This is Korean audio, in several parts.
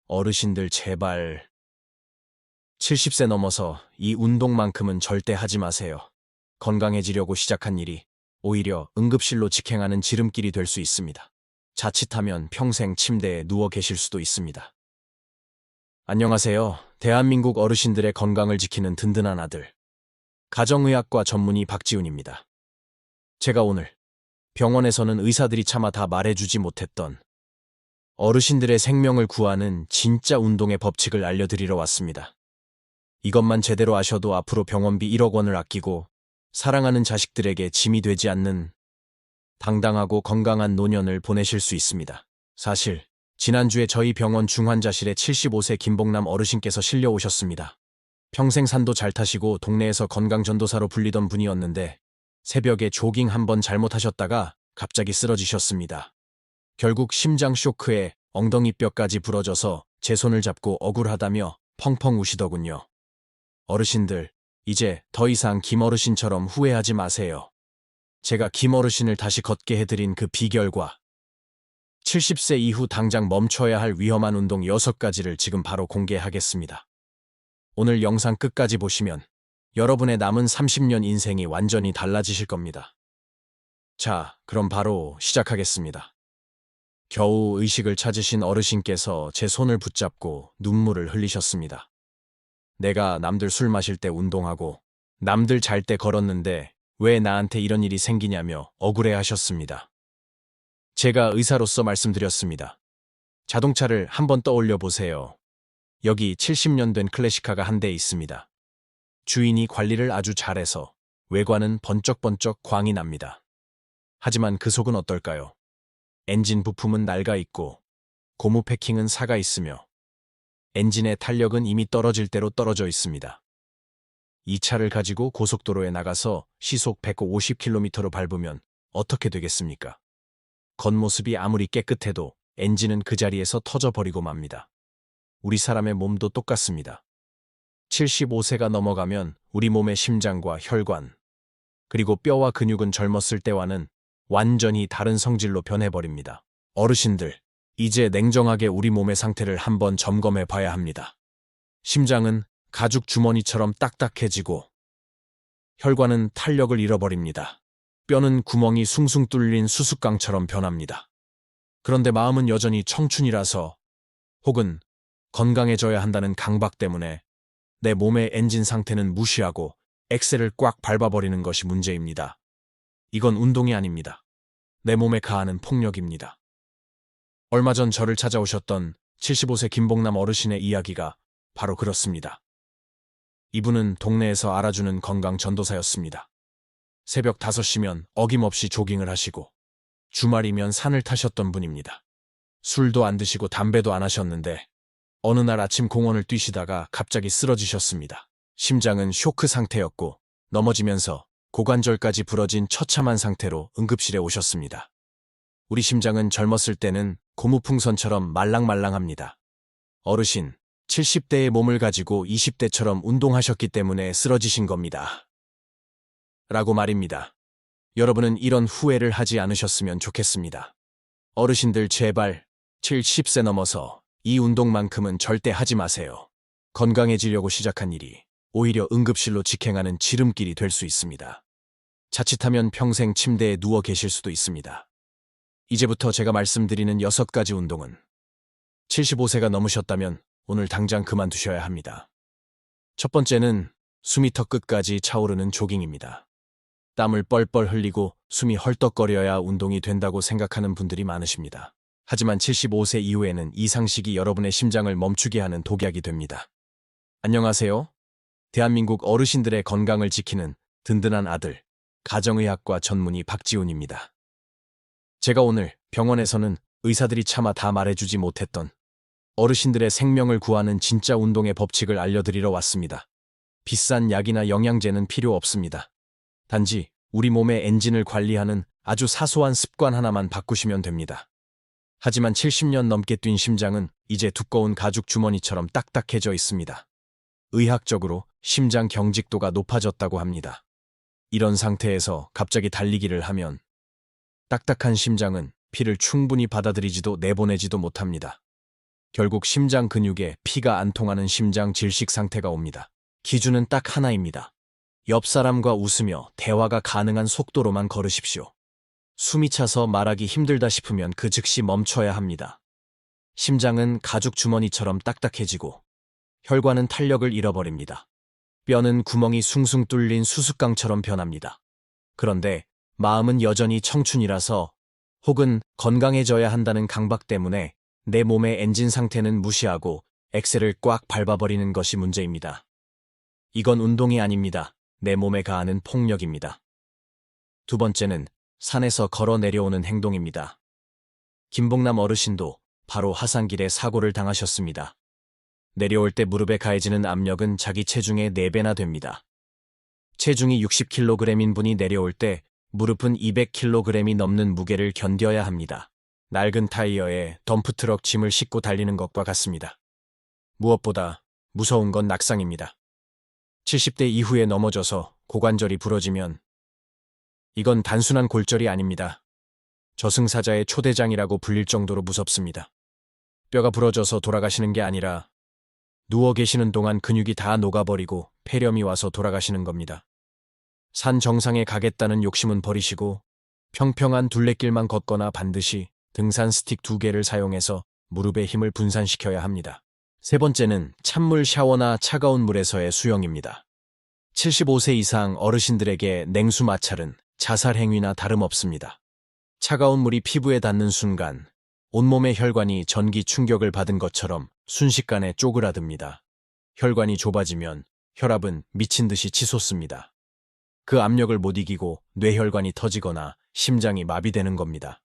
어르신들 제발 70세 넘어서 이 운동만큼은 절대 하지 마세요. 건강해지려고 시작한 일이 오히려 응급실로 직행하는 지름길이 될 수 있습니다. 자칫하면 평생 침대에 누워 계실 수도 있습니다. 안녕하세요. 대한민국 어르신들의 건강을 지키는 든든한 아들, 가정의학과 전문의 박지훈입니다. 제가 오늘 병원에서는 의사들이 차마 다 말해주지 못했던 어르신들의 생명을 구하는 진짜 운동의 법칙을 알려드리러 왔습니다. 이것만 제대로 아셔도 앞으로 병원비 1억 원을 아끼고 사랑하는 자식들에게 짐이 되지 않는 당당하고 건강한 노년을 보내실 수 있습니다. 사실 지난주에 저희 병원 중환자실에 75세 김복남 어르신께서 실려오셨습니다. 평생 산도 잘 타시고 동네에서 건강전도사로 불리던 분이었는데 새벽에 조깅 한번 잘못하셨다가 갑자기 쓰러지셨습니다. 결국 심장 쇼크에 엉덩이뼈까지 부러져서 제 손을 잡고 억울하다며 펑펑 우시더군요. 어르신들, 이제 더 이상 김어르신처럼 후회하지 마세요. 제가 김어르신을 다시 걷게 해드린 그 비결과 70세 이후 당장 멈춰야 할 위험한 운동 6가지를 지금 바로 공개하겠습니다. 오늘 영상 끝까지 보시면 여러분의 남은 30년 인생이 완전히 달라지실 겁니다. 자, 그럼 바로 시작하겠습니다. 겨우 의식을 찾으신 어르신께서 제 손을 붙잡고 눈물을 흘리셨습니다. 내가 남들 술 마실 때 운동하고 남들 잘 때 걸었는데 왜 나한테 이런 일이 생기냐며 억울해하셨습니다. 제가 의사로서 말씀드렸습니다. 자동차를 한번 떠올려 보세요. 여기 70년 된 클래식카가 한 대 있습니다. 주인이 관리를 아주 잘해서 외관은 번쩍번쩍 광이 납니다. 하지만 그 속은 어떨까요? 엔진 부품은 낡아 있고 고무 패킹은 삭아 있으며 엔진의 탄력은 이미 떨어질 대로 떨어져 있습니다. 이 차를 가지고 고속도로에 나가서 시속 150km로 밟으면 어떻게 되겠습니까? 겉모습이 아무리 깨끗해도 엔진은 그 자리에서 터져버리고 맙니다. 우리 사람의 몸도 똑같습니다. 75세가 넘어가면 우리 몸의 심장과 혈관, 그리고 뼈와 근육은 젊었을 때와는 완전히 다른 성질로 변해버립니다. 어르신들, 이제 냉정하게 우리 몸의 상태를 한번 점검해 봐야 합니다. 심장은 가죽 주머니처럼 딱딱해지고 혈관은 탄력을 잃어버립니다. 뼈는 구멍이 숭숭 뚫린 수수깡처럼 변합니다. 그런데 마음은 여전히 청춘이라서 혹은 건강해져야 한다는 강박 때문에 내 몸의 엔진 상태는 무시하고 엑셀을 꽉 밟아버리는 것이 문제입니다. 이건 운동이 아닙니다. 내 몸에 가하는 폭력입니다. 얼마 전 저를 찾아오셨던 75세 김복남 어르신의 이야기가 바로 그렇습니다. 이분은 동네에서 알아주는 건강 전도사였습니다. 새벽 5시면 어김없이 조깅을 하시고 주말이면 산을 타셨던 분입니다. 술도 안 드시고 담배도 안 하셨는데 어느 날 아침 공원을 뛰시다가 갑자기 쓰러지셨습니다. 심장은 쇼크 상태였고 넘어지면서 고관절까지 부러진 처참한 상태로 응급실에 오셨습니다. 우리 심장은 젊었을 때는 고무풍선처럼 말랑말랑합니다. 어르신, 70대의 몸을 가지고 20대처럼 운동하셨기 때문에 쓰러지신 겁니다. 라고 말입니다. 여러분은 이런 후회를 하지 않으셨으면 좋겠습니다. 어르신들 제발 70세 넘어서 이 운동만큼은 절대 하지 마세요. 건강해지려고 시작한 일이 오히려 응급실로 직행하는 지름길이 될 수 있습니다. 자칫하면 평생 침대에 누워 계실 수도 있습니다. 이제부터 제가 말씀드리는 6가지 운동은 75세가 넘으셨다면 오늘 당장 그만두셔야 합니다. 첫 번째는 숨이 턱끝까지 차오르는 조깅입니다. 땀을 뻘뻘 흘리고 숨이 헐떡거려야 운동이 된다고 생각하는 분들이 많으십니다. 하지만 75세 이후에는 이 상식이 여러분의 심장을 멈추게 하는 독약이 됩니다. 안녕하세요. 대한민국 어르신들의 건강을 지키는 든든한 아들, 가정의학과 전문의 박지훈입니다. 제가 오늘 병원에서는 의사들이 차마 다 말해주지 못했던 어르신들의 생명을 구하는 진짜 운동의 법칙을 알려드리러 왔습니다. 비싼 약이나 영양제는 필요 없습니다. 단지 우리 몸의 엔진을 관리하는 아주 사소한 습관 하나만 바꾸시면 됩니다. 하지만 70년 넘게 뛴 심장은 이제 두꺼운 가죽 주머니처럼 딱딱해져 있습니다. 의학적으로 심장 경직도가 높아졌다고 합니다. 이런 상태에서 갑자기 달리기를 하면 딱딱한 심장은 피를 충분히 받아들이지도 내보내지도 못합니다. 결국 심장 근육에 피가 안 통하는 심장 질식 상태가 옵니다. 기준은 딱 하나입니다. 옆 사람과 웃으며 대화가 가능한 속도로만 걸으십시오. 숨이 차서 말하기 힘들다 싶으면 그 즉시 멈춰야 합니다. 심장은 가죽 주머니처럼 딱딱해지고 혈관은 탄력을 잃어버립니다. 뼈는 구멍이 숭숭 뚫린 수수깡처럼 변합니다. 그런데 마음은 여전히 청춘이라서 혹은 건강해져야 한다는 강박 때문에 내 몸의 엔진 상태는 무시하고 엑셀을 꽉 밟아버리는 것이 문제입니다. 이건 운동이 아닙니다. 내 몸에 가하는 폭력입니다. 두 번째는 산에서 걸어 내려오는 행동입니다. 김봉남 어르신도 바로 하산길에 사고를 당하셨습니다. 내려올 때 무릎에 가해지는 압력은 자기 체중의 4배나 됩니다. 체중이 60kg인 분이 내려올 때 무릎은 200kg이 넘는 무게를 견뎌야 합니다. 낡은 타이어에 덤프트럭 짐을 싣고 달리는 것과 같습니다. 무엇보다 무서운 건 낙상입니다. 70대 이후에 넘어져서 고관절이 부러지면 이건 단순한 골절이 아닙니다. 저승사자의 초대장이라고 불릴 정도로 무섭습니다. 뼈가 부러져서 돌아가시는 게 아니라 누워 계시는 동안 근육이 다 녹아버리고 폐렴이 와서 돌아가시는 겁니다. 산 정상에 가겠다는 욕심은 버리시고 평평한 둘레길만 걷거나 반드시 등산 스틱 2개를 사용해서 무릎의 힘을 분산시켜야 합니다. 세 번째는 찬물 샤워나 차가운 물에서의 수영입니다. 75세 이상 어르신들에게 냉수 마찰은 자살 행위나 다름없습니다. 차가운 물이 피부에 닿는 순간 온몸의 혈관이 전기 충격을 받은 것처럼 순식간에 쪼그라듭니다. 혈관이 좁아지면 혈압은 미친 듯이 치솟습니다. 그 압력을 못 이기고 뇌혈관이 터지거나 심장이 마비되는 겁니다.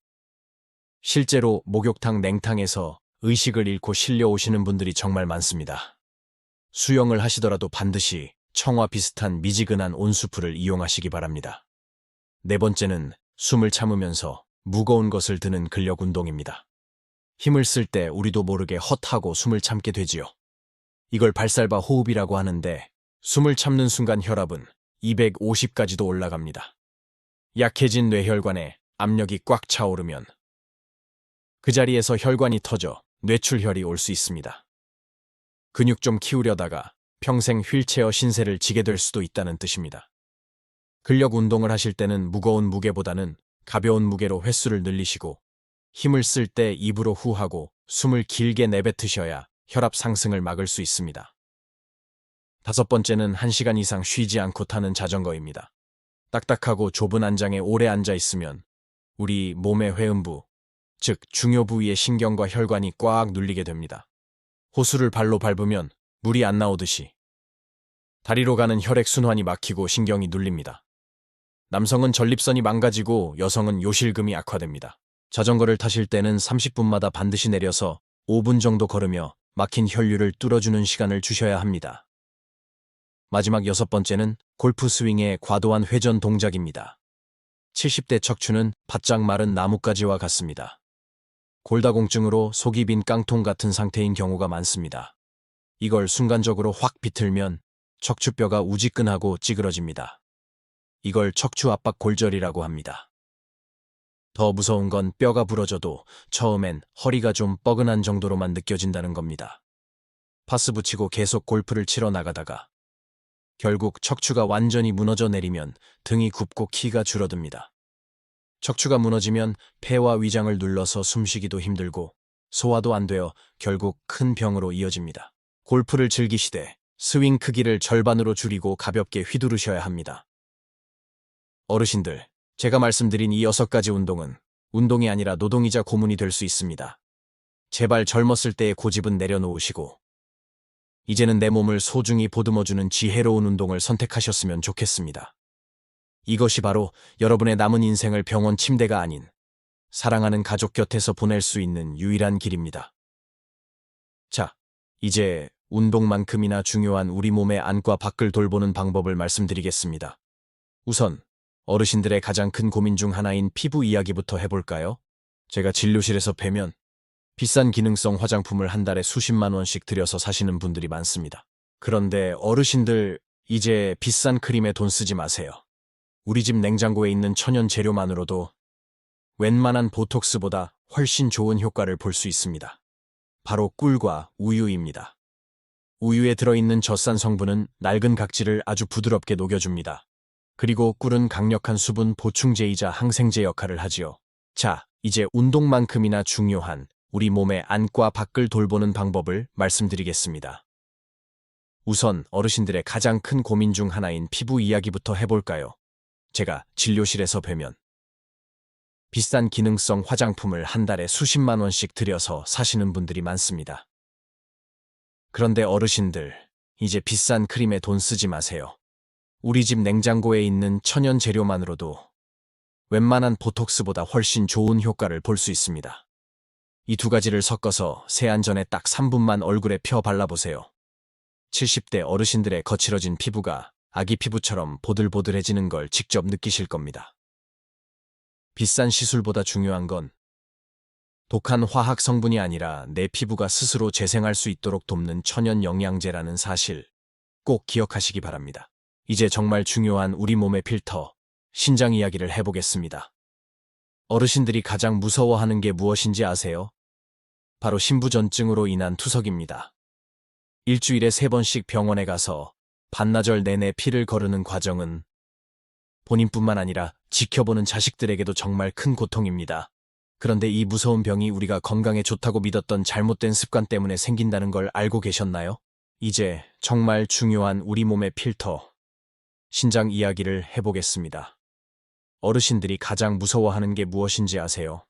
실제로 목욕탕 냉탕에서 의식을 잃고 실려오시는 분들이 정말 많습니다. 수영을 하시더라도 반드시 청와 비슷한 미지근한 온수풀을 이용하시기 바랍니다. 네 번째는 숨을 참으면서 무거운 것을 드는 근력 운동입니다. 힘을 쓸 때 우리도 모르게 헛하고 숨을 참게 되지요. 이걸 발살바 호흡이라고 하는데 숨을 참는 순간 혈압은 250까지도 올라갑니다. 약해진 뇌혈관에 압력이 꽉 차오르면 그 자리에서 혈관이 터져 뇌출혈이 올 수 있습니다. 근육 좀 키우려다가 평생 휠체어 신세를 지게 될 수도 있다는 뜻입니다. 근력 운동을 하실 때는 무거운 무게보다는 가벼운 무게로 횟수를 늘리시고 힘을 쓸 때 입으로 후하고 숨을 길게 내뱉으셔야 혈압 상승을 막을 수 있습니다. 다섯 번째는 1시간 이상 쉬지 않고 타는 자전거입니다. 딱딱하고 좁은 안장에 오래 앉아 있으면 우리 몸의 회음부, 즉 중요 부위의 신경과 혈관이 꽉 눌리게 됩니다. 호수를 발로 밟으면 물이 안 나오듯이 다리로 가는 혈액순환이 막히고 신경이 눌립니다. 남성은 전립선이 망가지고 여성은 요실금이 악화됩니다. 자전거를 타실 때는 30분마다 반드시 내려서 5분 정도 걸으며 막힌 혈류를 뚫어주는 시간을 주셔야 합니다. 마지막 6번째는 골프 스윙의 과도한 회전 동작입니다. 70대 척추는 바짝 마른 나뭇가지와 같습니다. 골다공증으로 속이 빈 깡통 같은 상태인 경우가 많습니다. 이걸 순간적으로 확 비틀면 척추뼈가 우지끈하고 찌그러집니다. 이걸 척추 압박 골절이라고 합니다. 더 무서운 건 뼈가 부러져도 처음엔 허리가 좀 뻐근한 정도로만 느껴진다는 겁니다. 파스 붙이고 계속 골프를 치러 나가다가 결국 척추가 완전히 무너져 내리면 등이 굽고 키가 줄어듭니다. 척추가 무너지면 폐와 위장을 눌러서 숨쉬기도 힘들고 소화도 안 되어 결국 큰 병으로 이어집니다. 골프를 즐기시되 스윙 크기를 절반으로 줄이고 가볍게 휘두르셔야 합니다. 어르신들, 제가 말씀드린 이 6가지 운동은 운동이 아니라 노동이자 고문이 될 수 있습니다. 제발 젊었을 때의 고집은 내려놓으시고 이제는 내 몸을 소중히 보듬어주는 지혜로운 운동을 선택하셨으면 좋겠습니다. 이것이 바로 여러분의 남은 인생을 병원 침대가 아닌 사랑하는 가족 곁에서 보낼 수 있는 유일한 길입니다. 자, 이제 운동만큼이나 중요한 우리 몸의 안과 밖을 돌보는 방법을 말씀드리겠습니다. 우선 어르신들의 가장 큰 고민 중 하나인 피부 이야기부터 해볼까요? 제가 진료실에서 뵈면 비싼 기능성 화장품을 한 달에 수십만 원씩 들여서 사시는 분들이 많습니다. 그런데 어르신들, 이제 비싼 크림에 돈 쓰지 마세요. 우리 집 냉장고에 있는 천연 재료만으로도 웬만한 보톡스보다 훨씬 좋은 효과를 볼 수 있습니다. 바로 꿀과 우유입니다. 우유에 들어있는 젖산 성분은 낡은 각질을 아주 부드럽게 녹여줍니다. 그리고 꿀은 강력한 수분 보충제이자 항생제 역할을 하지요. 자, 이제 운동만큼이나 중요한 우리 몸의 안과 밖을 돌보는 방법을 말씀드리겠습니다. 우선 어르신들의 가장 큰 고민 중 하나인 피부 이야기부터 해볼까요? 제가 진료실에서 뵈면 비싼 기능성 화장품을 한 달에 수십만 원씩 들여서 사시는 분들이 많습니다. 그런데 어르신들, 이제 비싼 크림에 돈 쓰지 마세요. 우리 집 냉장고에 있는 천연 재료만으로도 웬만한 보톡스보다 훨씬 좋은 효과를 볼 수 있습니다. 이 두 가지를 섞어서 세안 전에 딱 3분만 얼굴에 펴 발라보세요. 70대 어르신들의 거칠어진 피부가 아기 피부처럼 보들보들해지는 걸 직접 느끼실 겁니다. 비싼 시술보다 중요한 건 독한 화학 성분이 아니라 내 피부가 스스로 재생할 수 있도록 돕는 천연 영양제라는 사실 꼭 기억하시기 바랍니다. 이제 정말 중요한 우리 몸의 필터, 신장 이야기를 해보겠습니다. 어르신들이 가장 무서워하는 게 무엇인지 아세요? 바로 신부전증으로 인한 투석입니다. 일주일에 3번씩 병원에 가서 반나절 내내 피를 거르는 과정은 본인뿐만 아니라 지켜보는 자식들에게도 정말 큰 고통입니다. 그런데 이 무서운 병이 우리가 건강에 좋다고 믿었던 잘못된 습관 때문에 생긴다는 걸 알고 계셨나요? 이제 정말 중요한 우리 몸의 필터, 신장 이야기를 해보겠습니다. 어르신들이 가장 무서워하는 게 무엇인지 아세요?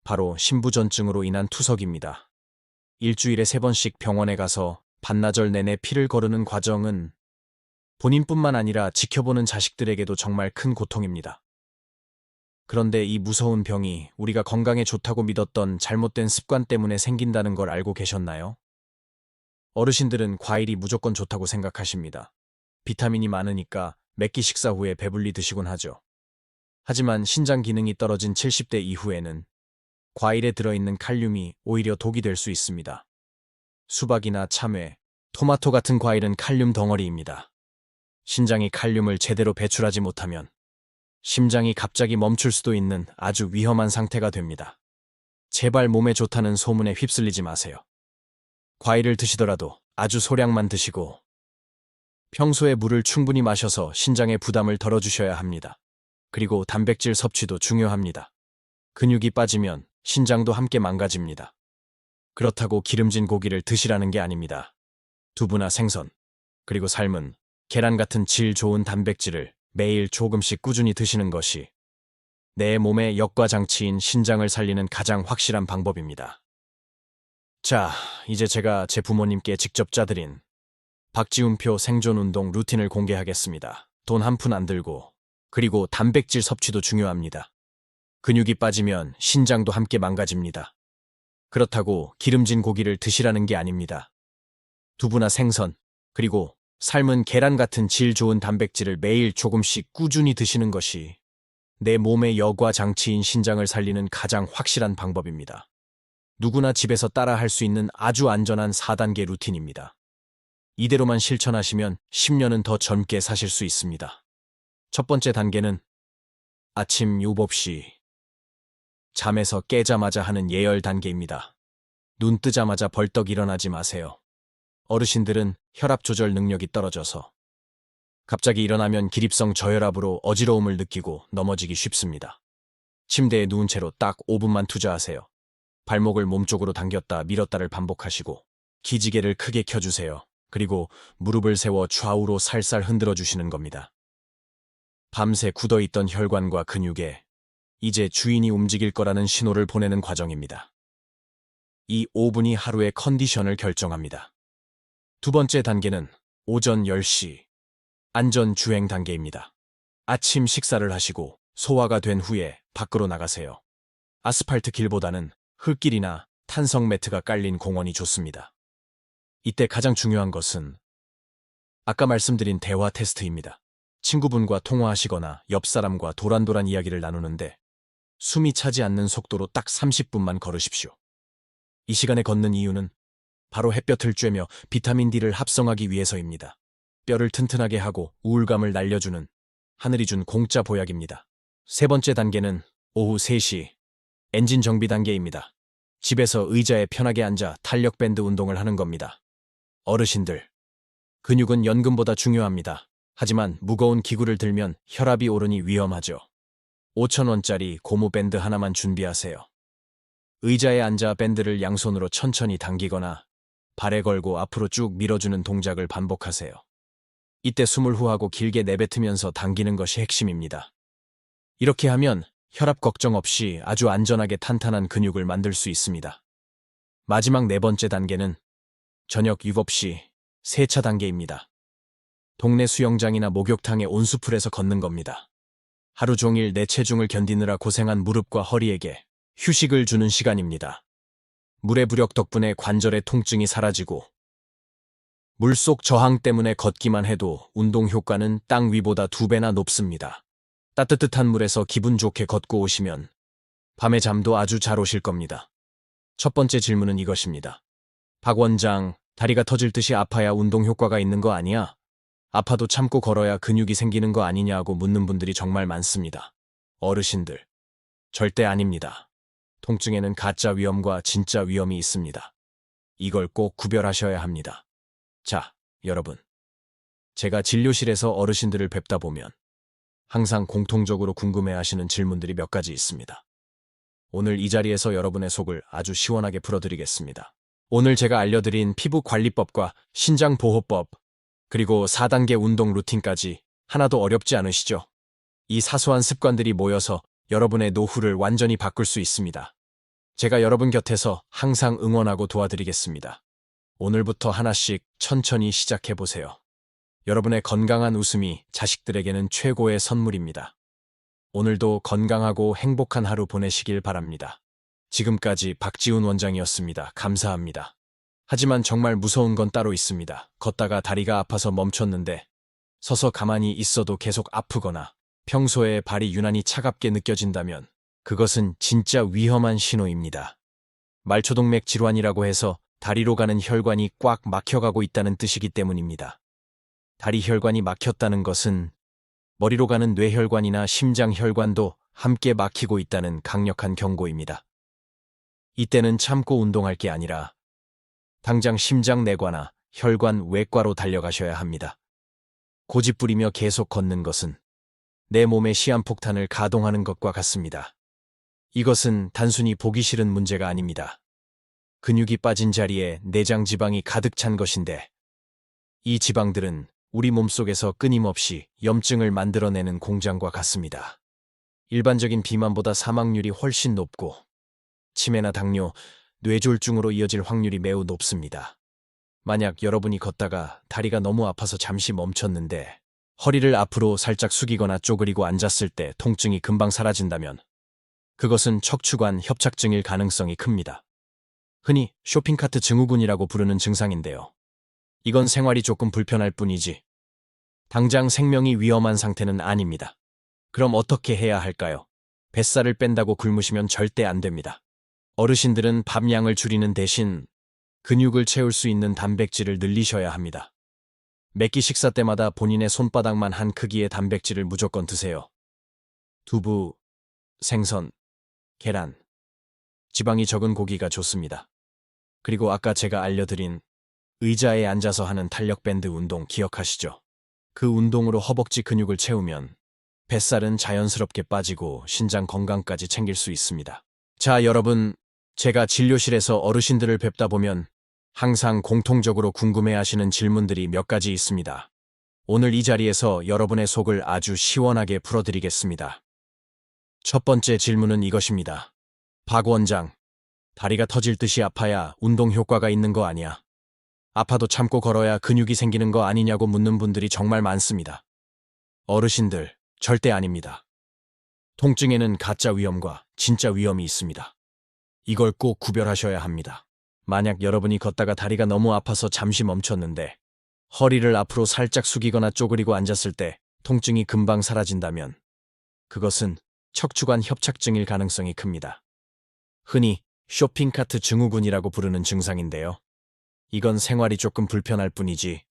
바로 신부전증으로 인한 투석입니다. 일주일에 3번씩 병원에 가서 반나절 내내 피를 거르는 과정은 본인뿐만 아니라 지켜보는 자식들에게도 정말 큰 고통입니다. 그런데 이 무서운 병이 우리가 건강에 좋다고 믿었던 잘못된 습관 때문에 생긴다는 걸 알고 계셨나요? 어르신들은 과일이 무조건 좋다고 생각하십니다. 비타민이 많으니까 몇 끼 식사 후에 배불리 드시곤 하죠. 하지만 신장 기능이 떨어진 70대 이후에는 과일에 들어있는 칼륨이 오히려 독이 될 수 있습니다. 수박이나 참외, 토마토 같은 과일은 칼륨 덩어리입니다. 신장이 칼륨을 제대로 배출하지 못하면 심장이 갑자기 멈출 수도 있는 아주 위험한 상태가 됩니다. 제발 몸에 좋다는 소문에 휩쓸리지 마세요. 과일을 드시더라도 아주 소량만 드시고 평소에 물을 충분히 마셔서 신장의 부담을 덜어주셔야 합니다. 그리고 단백질 섭취도 중요합니다. 근육이 빠지면 신장도 함께 망가집니다. 그렇다고 기름진 고기를 드시라는 게 아닙니다. 두부나 생선, 그리고 삶은 계란 같은 질 좋은 단백질을 매일 조금씩 꾸준히 드시는 것이 내 몸의 역과 장치인 신장을 살리는 가장 확실한 방법입니다. 자, 이제 제가 제 부모님께 직접 짜드린 박지훈표 생존 운동 루틴을 공개하겠습니다. 돈 한 푼 안 들고, 그리고 단백질 섭취도 중요합니다. 근육이 빠지면 신장도 함께 망가집니다. 그렇다고 기름진 고기를 드시라는 게 아닙니다. 두부나 생선, 그리고 삶은 계란 같은 질 좋은 단백질을 매일 조금씩 꾸준히 드시는 것이 내 몸의 역과 장치인 신장을 살리는 가장 확실한 방법입니다. 누구나 집에서 따라 할 수 있는 아주 안전한 4단계 루틴입니다. 이대로만 실천하시면 10년은 더 젊게 사실 수 있습니다. 첫 번째 단계는 아침 7시 잠에서 깨자마자 하는 예열 단계입니다. 눈 뜨자마자 벌떡 일어나지 마세요. 어르신들은 혈압 조절 능력이 떨어져서 갑자기 일어나면 기립성 저혈압으로 어지러움을 느끼고 넘어지기 쉽습니다. 침대에 누운 채로 딱 5분만 투자하세요. 발목을 몸쪽으로 당겼다 밀었다를 반복하시고 기지개를 크게 켜주세요. 그리고 무릎을 세워 좌우로 살살 흔들어 주시는 겁니다. 밤새 굳어있던 혈관과 근육에 이제 주인이 움직일 거라는 신호를 보내는 과정입니다. 이 5분이 하루의 컨디션을 결정합니다. 두 번째 단계는 오전 10시 안전주행 단계입니다. 아침 식사를 하시고 소화가 된 후에 밖으로 나가세요. 아스팔트 길보다는 흙길이나 탄성 매트가 깔린 공원이 좋습니다. 이때 가장 중요한 것은 아까 말씀드린 대화 테스트입니다. 친구분과 통화하시거나 옆 사람과 도란도란 이야기를 나누는데 숨이 차지 않는 속도로 딱 30분만 걸으십시오. 이 시간에 걷는 이유는 바로 햇볕을 쬐며 비타민 D를 합성하기 위해서입니다. 뼈를 튼튼하게 하고 우울감을 날려주는 하늘이 준 공짜 보약입니다. 세 번째 단계는 오후 3시 엔진 정비 단계입니다. 집에서 의자에 편하게 앉아 탄력밴드 운동을 하는 겁니다. 어르신들, 근육은 연금보다 중요합니다. 하지만 무거운 기구를 들면 혈압이 오르니 위험하죠. 5,000원짜리 고무밴드 하나만 준비하세요. 의자에 앉아 밴드를 양손으로 천천히 당기거나 발에 걸고 앞으로 쭉 밀어주는 동작을 반복하세요. 이때 숨을 후하고 길게 내뱉으면서 당기는 것이 핵심입니다. 이렇게 하면 혈압 걱정 없이 아주 안전하게 탄탄한 근육을 만들 수 있습니다. 마지막 네 번째 단계는 저녁 7시 세차 단계입니다. 동네 수영장이나 목욕탕의 온수풀에서 걷는 겁니다. 하루 종일 내 체중을 견디느라 고생한 무릎과 허리에게 휴식을 주는 시간입니다. 물의 부력 덕분에 관절의 통증이 사라지고 물속 저항 때문에 걷기만 해도 운동 효과는 땅 위보다 2배나 높습니다. 따뜻한 물에서 기분 좋게 걷고 오시면 밤에 잠도 아주 잘 오실 겁니다. 첫 번째 질문은 이것입니다. 박 원장, 다리가 터질 듯이 아파야 운동 효과가 있는 거 아니야? 아파도 참고 걸어야 근육이 생기는 거 아니냐고 묻는 분들이 정말 많습니다. 어르신들, 절대 아닙니다. 통증에는 가짜 위험과 진짜 위험이 있습니다. 이걸 꼭 구별하셔야 합니다. 자, 여러분. 제가 진료실에서 어르신들을 뵙다 보면 항상 공통적으로 궁금해하시는 질문들이 몇 가지 있습니다. 오늘 이 자리에서 여러분의 속을 아주 시원하게 풀어드리겠습니다. 오늘 제가 알려드린 피부관리법과 신장보호법, 그리고 4단계 운동 루틴까지 하나도 어렵지 않으시죠? 이 사소한 습관들이 모여서 여러분의 노후를 완전히 바꿀 수 있습니다. 제가 여러분 곁에서 항상 응원하고 도와드리겠습니다. 오늘부터 하나씩 천천히 시작해보세요. 여러분의 건강한 웃음이 자식들에게는 최고의 선물입니다. 오늘도 건강하고 행복한 하루 보내시길 바랍니다. 지금까지 박지훈 원장이었습니다. 감사합니다. 하지만 정말 무서운 건 따로 있습니다. 걷다가 다리가 아파서 멈췄는데 서서 가만히 있어도 계속 아프거나 평소에 발이 유난히 차갑게 느껴진다면 그것은 진짜 위험한 신호입니다. 말초동맥 질환이라고 해서 다리로 가는 혈관이 꽉 막혀가고 있다는 뜻이기 때문입니다. 다리 혈관이 막혔다는 것은 머리로 가는 뇌혈관이나 심장혈관도 함께 막히고 있다는 강력한 경고입니다. 이때는 참고 운동할 게 아니라 당장 심장내과나 혈관 외과로 달려가셔야 합니다. 고집부리며 계속 걷는 것은 내 몸의 시한폭탄을 가동하는 것과 같습니다. 이것은 단순히 보기 싫은 문제가 아닙니다. 근육이 빠진 자리에 내장 지방이 가득 찬 것인데 이 지방들은 우리 몸속에서 끊임없이 염증을 만들어내는 공장과 같습니다. 일반적인 비만보다 사망률이 훨씬 높고 치매나 당뇨, 뇌졸중으로 이어질 확률이 매우 높습니다. 만약 여러분이 걷다가 다리가 너무 아파서 잠시 멈췄는데 허리를 앞으로 살짝 숙이거나 쪼그리고 앉았을 때 통증이 금방 사라진다면 그것은 척추관 협착증일 가능성이 큽니다. 흔히 쇼핑카트 증후군이라고 부르는 증상인데요. 이건 생활이 조금 불편할 뿐이지 당장 생명이 위험한 상태는 아닙니다. 그럼 어떻게 해야 할까요? 뱃살을 뺀다고 굶으시면 절대 안 됩니다. 어르신들은 밥량을 줄이는 대신 근육을 채울 수 있는 단백질을 늘리셔야 합니다. 매끼 식사 때마다 본인의 손바닥만 한 크기의 단백질을 무조건 드세요. 두부, 생선, 계란, 지방이 적은 고기가 좋습니다. 그리고 아까 제가 알려드린 의자에 앉아서 하는 탄력밴드 운동 기억하시죠? 그 운동으로 허벅지 근육을 채우면 뱃살은 자연스럽게 빠지고 신장 건강까지 챙길 수 있습니다. 자, 여러분, 제가 진료실에서 어르신들을 뵙다 보면 항상 공통적으로 궁금해하시는 질문들이 몇 가지 있습니다. 오늘 이 자리에서 여러분의 속을 아주 시원하게 풀어드리겠습니다. 첫 번째 질문은 이것입니다. 박 원장, 다리가 터질 듯이 아파야 운동 효과가 있는 거 아니야? 아파도 참고 걸어야 근육이 생기는 거 아니냐고 묻는 분들이 정말 많습니다. 어르신들, 절대 아닙니다. 통증에는 가짜 위험과 진짜 위험이 있습니다. 이걸 꼭 구별하셔야 합니다. 만약 여러분이 걷다가 다리가 너무 아파서 잠시 멈췄는데 허리를 앞으로 살짝 숙이거나 쪼그리고 앉았을 때 통증이 금방 사라진다면 그것은 척추관 협착증일 가능성이 큽니다. 흔히 쇼핑카트 증후군이라고 부르는 증상인데요. 이건 생활이 조금 불편할 뿐이지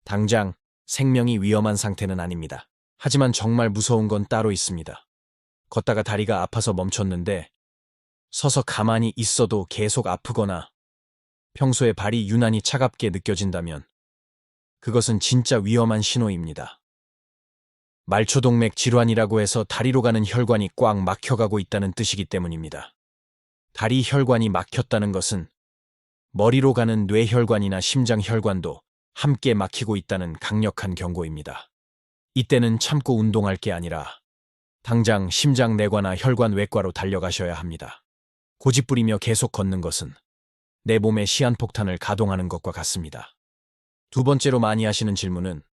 당장 생명이 위험한 상태는 아닙니다. 하지만 정말 무서운 건 따로 있습니다. 걷다가 다리가 아파서 멈췄는데 서서 가만히 있어도 계속 아프거나 평소에 발이 유난히 차갑게 느껴진다면 그것은 진짜 위험한 신호입니다. 말초동맥 질환이라고 해서 다리로 가는 혈관이 꽉 막혀가고 있다는 뜻이기 때문입니다. 다리 혈관이 막혔다는 것은 머리로 가는 뇌혈관이나 심장혈관도 함께 막히고 있다는 강력한 경고입니다. 이때는 참고 운동할 게 아니라 당장 심장내과나 혈관 외과로 달려가셔야 합니다. 고집부리며 계속 걷는 것은 내 몸의 시한폭탄을 가동하는 것과 같습니다. 두 번째로 많이 하시는 질문은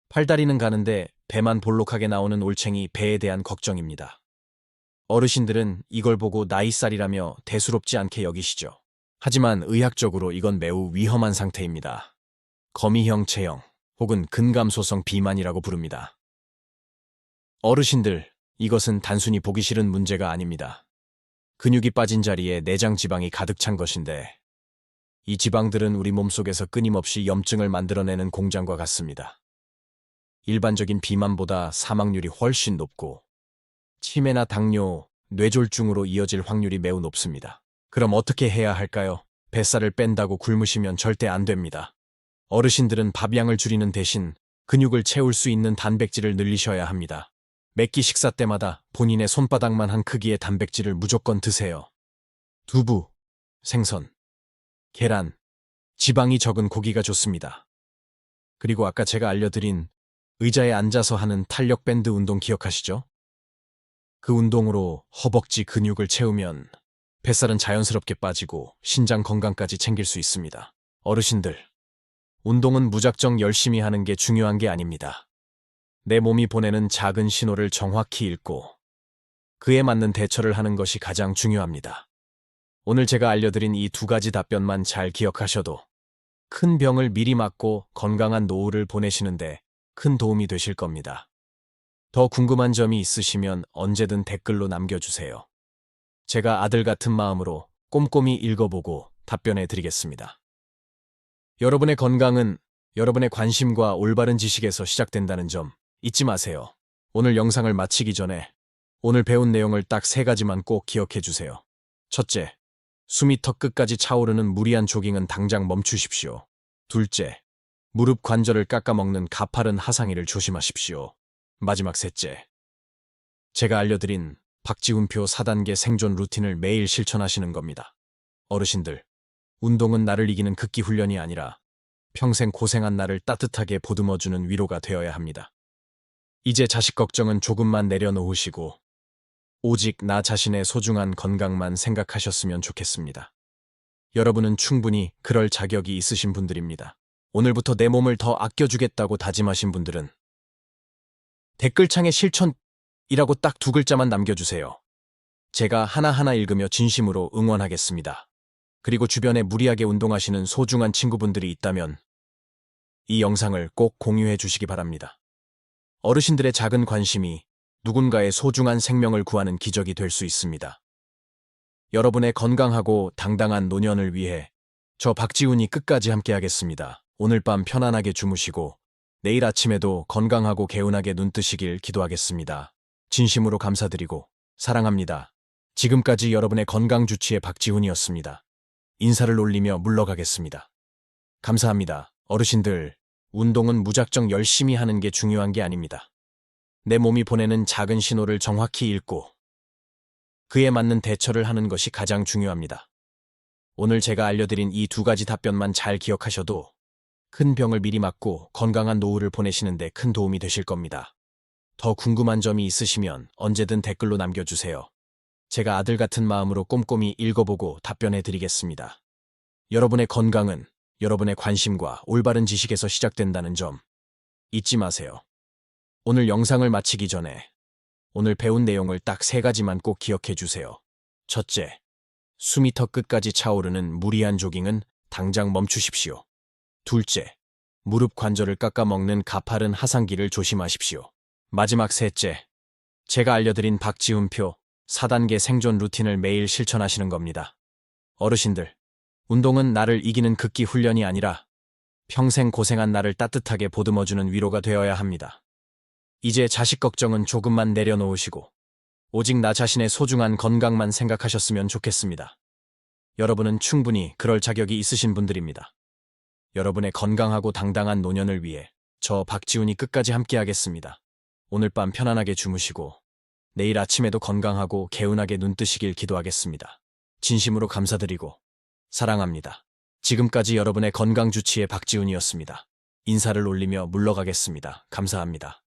팔다리는 가는데 배만 볼록하게 나오는 올챙이 배에 대한 걱정입니다. 어르신들은 이걸 보고 나이살이라며 대수롭지 않게 여기시죠. 하지만 의학적으로 이건 매우 위험한 상태입니다. 거미형 체형 혹은 근감소성 비만이라고 부릅니다. 어르신들, 이것은 단순히 보기 싫은 문제가 아닙니다. 근육이 빠진 자리에 내장 지방이 가득 찬 것인데 이 지방들은 우리 몸속에서 끊임없이 염증을 만들어내는 공장과 같습니다. 일반적인 비만보다 사망률이 훨씬 높고 치매나 당뇨, 뇌졸중으로 이어질 확률이 매우 높습니다. 그럼 어떻게 해야 할까요? 뱃살을 뺀다고 굶으시면 절대 안 됩니다. 어르신들은 밥량을 줄이는 대신 근육을 채울 수 있는 단백질을 늘리셔야 합니다. 매끼 식사 때마다 본인의 손바닥만 한 크기의 단백질을 무조건 드세요. 두부, 생선, 계란, 지방이 적은 고기가 좋습니다. 그리고 아까 제가 알려드린 의자에 앉아서 하는 탄력 밴드 운동 기억하시죠? 그 운동으로 허벅지 근육을 채우면 뱃살은 자연스럽게 빠지고 신장 건강까지 챙길 수 있습니다. 어르신들, 운동은 무작정 열심히 하는 게 중요한 게 아닙니다. 내 몸이 보내는 작은 신호를 정확히 읽고 그에 맞는 대처를 하는 것이 가장 중요합니다. 오늘 제가 알려드린 이 두 가지 답변만 잘 기억하셔도 큰 병을 미리 막고 건강한 노후를 보내시는데 큰 도움이 되실 겁니다. 더 궁금한 점이 있으시면 언제든 댓글로 남겨주세요. 제가 아들 같은 마음으로 꼼꼼히 읽어보고 답변해 드리겠습니다. 여러분의 건강은 여러분의 관심과 올바른 지식에서 시작된다는 점 잊지 마세요. 오늘 영상을 마치기 전에 오늘 배운 내용을 딱 3가지만 꼭 기억해 주세요. 첫째, 숨이 턱 끝까지 차오르는 무리한 조깅은 당장 멈추십시오. 둘째, 무릎 관절을 깎아먹는 가파른 하상이를 조심하십시오. 마지막 셋째, 제가 알려드린 박지훈표 4단계 생존 루틴을 매일 실천하시는 겁니다. 어르신들, 운동은 나를 이기는 극기 훈련이 아니라 평생 고생한 나를 따뜻하게 보듬어주는 위로가 되어야 합니다. 이제 자식 걱정은 조금만 내려놓으시고 오직 나 자신의 소중한 건강만 생각하셨으면 좋겠습니다. 여러분은 충분히 그럴 자격이 있으신 분들입니다. 오늘부터 내 몸을 더 아껴주겠다고 다짐하신 분들은 댓글창에 실천이라고 딱 2글자만 남겨주세요. 제가 하나하나 읽으며 진심으로 응원하겠습니다. 그리고 주변에 무리하게 운동하시는 소중한 친구분들이 있다면 이 영상을 꼭 공유해 주시기 바랍니다. 어르신들의 작은 관심이 누군가의 소중한 생명을 구하는 기적이 될 수 있습니다. 여러분의 건강하고 당당한 노년을 위해 저 박지훈이 끝까지 함께하겠습니다. 오늘 밤 편안하게 주무시고 내일 아침에도 건강하고 개운하게 눈 뜨시길 기도하겠습니다. 진심으로 감사드리고 사랑합니다. 지금까지 여러분의 건강주치의 박지훈이었습니다. 인사를 올리며 물러가겠습니다. 감사합니다. 어르신들, 운동은 무작정 열심히 하는 게 중요한 게 아닙니다. 내 몸이 보내는 작은 신호를 정확히 읽고 그에 맞는 대처를 하는 것이 가장 중요합니다. 오늘 제가 알려드린 이 2가지 답변만 잘 기억하셔도 큰 병을 미리 막고 건강한 노후를 보내시는데 큰 도움이 되실 겁니다. 더 궁금한 점이 있으시면 언제든 댓글로 남겨주세요. 제가 아들 같은 마음으로 꼼꼼히 읽어보고 답변해 드리겠습니다. 여러분의 건강은 여러분의 관심과 올바른 지식에서 시작된다는 점 잊지 마세요. 오늘 영상을 마치기 전에 오늘 배운 내용을 딱 3가지만 꼭 기억해 주세요. 첫째, 숨이 턱 끝까지 차오르는 무리한 조깅은 당장 멈추십시오. 둘째, 무릎 관절을 깎아먹는 가파른 하상기를 조심하십시오. 마지막 셋째, 제가 알려드린 박지훈표 4단계 생존 루틴을 매일 실천하시는 겁니다. 어르신들, 운동은 나를 이기는 극기 훈련이 아니라 평생 고생한 나를 따뜻하게 보듬어주는 위로가 되어야 합니다. 이제 자식 걱정은 조금만 내려놓으시고 오직 나 자신의 소중한 건강만 생각하셨으면 좋겠습니다. 여러분은 충분히 그럴 자격이 있으신 분들입니다. 여러분의 건강하고 당당한 노년을 위해 저 박지훈이 끝까지 함께하겠습니다. 오늘 밤 편안하게 주무시고 내일 아침에도 건강하고 개운하게 눈 뜨시길 기도하겠습니다. 진심으로 감사드리고 사랑합니다. 지금까지 여러분의 건강주치의 박지훈이었습니다. 인사를 올리며 물러가겠습니다. 감사합니다.